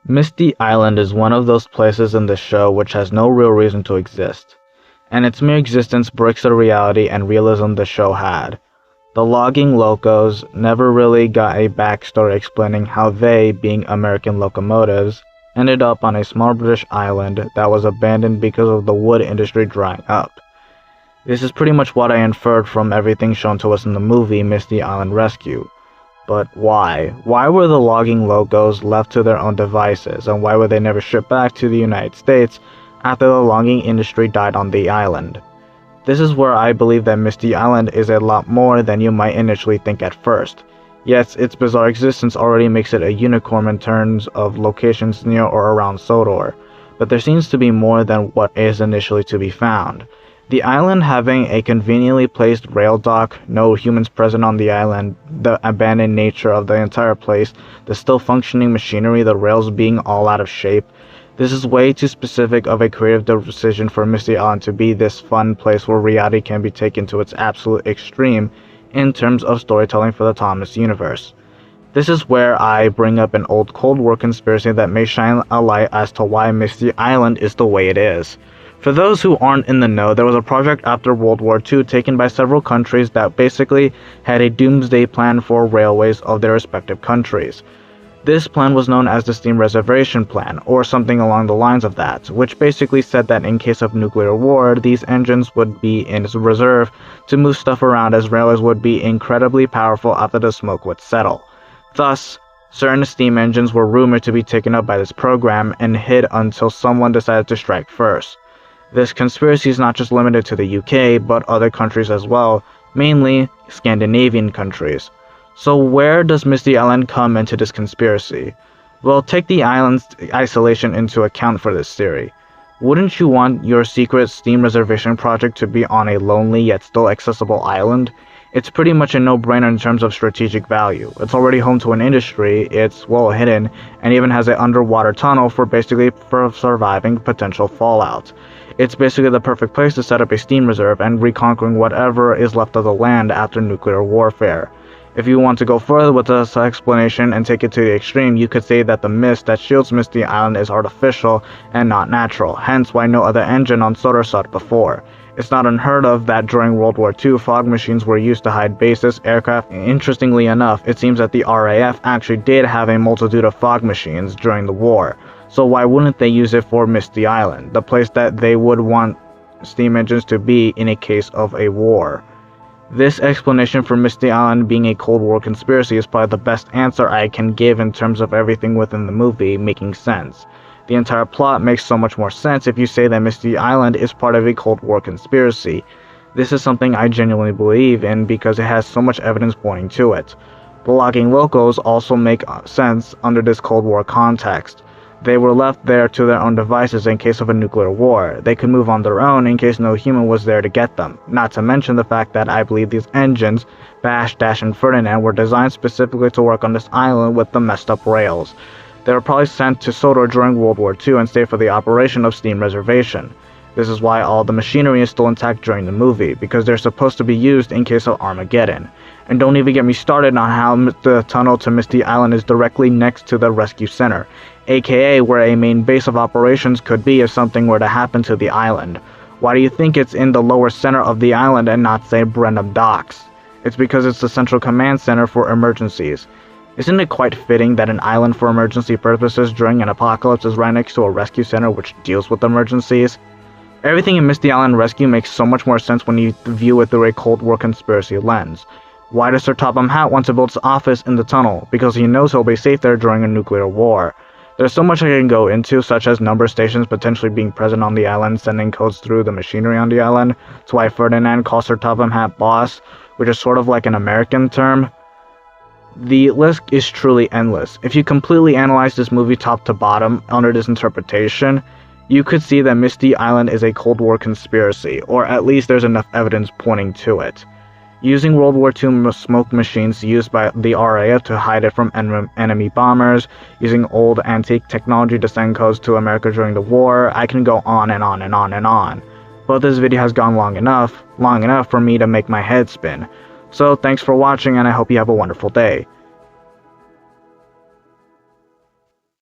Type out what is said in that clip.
Misty Island is one of those places in the show which has no real reason to exist, and its mere existence breaks the reality and realism the show had. The logging locos never really got a backstory explaining how they, being American locomotives, ended up on a small British island that was abandoned because of the wood industry drying up. This is pretty much what I inferred from everything shown to us in the movie Misty Island Rescue. But why? Why were the logging locos left to their own devices, and why were they never shipped back to the United States after the logging industry died on the island? This is where I believe that Misty Island is a lot more than you might initially think at first. Yes, its bizarre existence already makes it a unicorn in terms of locations near or around Sodor, but there seems to be more than what is initially to be found. The island having a conveniently placed rail dock, no humans present on the island, the abandoned nature of the entire place, the still functioning machinery, the rails being all out of shape. This is way too specific of a creative decision for Misty Island to be this fun place where reality can be taken to its absolute extreme in terms of storytelling for the Thomas universe. This is where I bring up an old Cold War conspiracy that may shine a light as to why Misty Island is the way it is. For those who aren't in the know, there was a project after World War II taken by several countries that basically had a doomsday plan for railways of their respective countries. This plan was known as the Steam Reservation Plan, or something along the lines of that, which basically said that in case of nuclear war, these engines would be in reserve to move stuff around, as railways would be incredibly powerful after the smoke would settle. Thus, certain steam engines were rumored to be taken up by this program and hid until someone decided to strike first. This conspiracy is not just limited to the UK, but other countries as well, mainly Scandinavian countries. So where does Misty Island come into this conspiracy? Well, take the island's isolation into account for this theory. Wouldn't you want your secret steam reservation project to be on a lonely yet still accessible island? It's pretty much a no-brainer in terms of strategic value. It's already home to an industry, it's well hidden, and even has an underwater tunnel for surviving potential fallout. It's basically the perfect place to set up a steam reserve and reconquering whatever is left of the land after nuclear warfare. If you want to go further with this explanation and take it to the extreme, you could say that the mist that shields Misty Island is artificial and not natural, hence why no other engine on Sodor saw it before. It's not unheard of that during World War II, fog machines were used to hide bases, aircraft. Interestingly enough, it seems that the RAF actually did have a multitude of fog machines during the war. So why wouldn't they use it for Misty Island, the place that they would want steam engines to be in a case of a war? This explanation for Misty Island being a Cold War conspiracy is probably the best answer I can give in terms of everything within the movie making sense. The entire plot makes so much more sense if you say that Misty Island is part of a Cold War conspiracy. This is something I genuinely believe in because it has so much evidence pointing to it. The logging locos also make sense under this Cold War context. They were left there to their own devices in case of a nuclear war. They could move on their own in case no human was there to get them. Not to mention the fact that I believe these engines, Bash, Dash, and Ferdinand, were designed specifically to work on this island with the messed up rails. They were probably sent to Sodor during World War II and stayed for the operation of steam reservation. This is why all the machinery is still intact during the movie, because they're supposed to be used in case of Armageddon. And don't even get me started on how the tunnel to Misty Island is directly next to the rescue center, aka where a main base of operations could be if something were to happen to the island. Why do you think it's in the lower center of the island and not, say, Brenham Docks? It's because it's the central command center for emergencies. Isn't it quite fitting that an island for emergency purposes during an apocalypse is right next to a rescue center which deals with emergencies? Everything in Misty Island Rescue makes so much more sense when you view it through a Cold War conspiracy lens. Why does Sir Topham Hatt want to build his office in the tunnel? Because he knows he'll be safe there during a nuclear war. There's so much I can go into, such as number stations potentially being present on the island, sending codes through the machinery on the island. That's why Ferdinand calls Sir Topham Hatt boss, which is sort of like an American term. The list is truly endless. If you completely analyze this movie top to bottom under this interpretation, you could see that Misty Island is a Cold War conspiracy, or at least there's enough evidence pointing to it. Using World War II smoke machines used by the RAF to hide it from enemy bombers, using old antique technology to send codes to America during the war, I can go on and on and on and on. But this video has gone long enough for me to make my head spin. So thanks for watching, and I hope you have a wonderful day.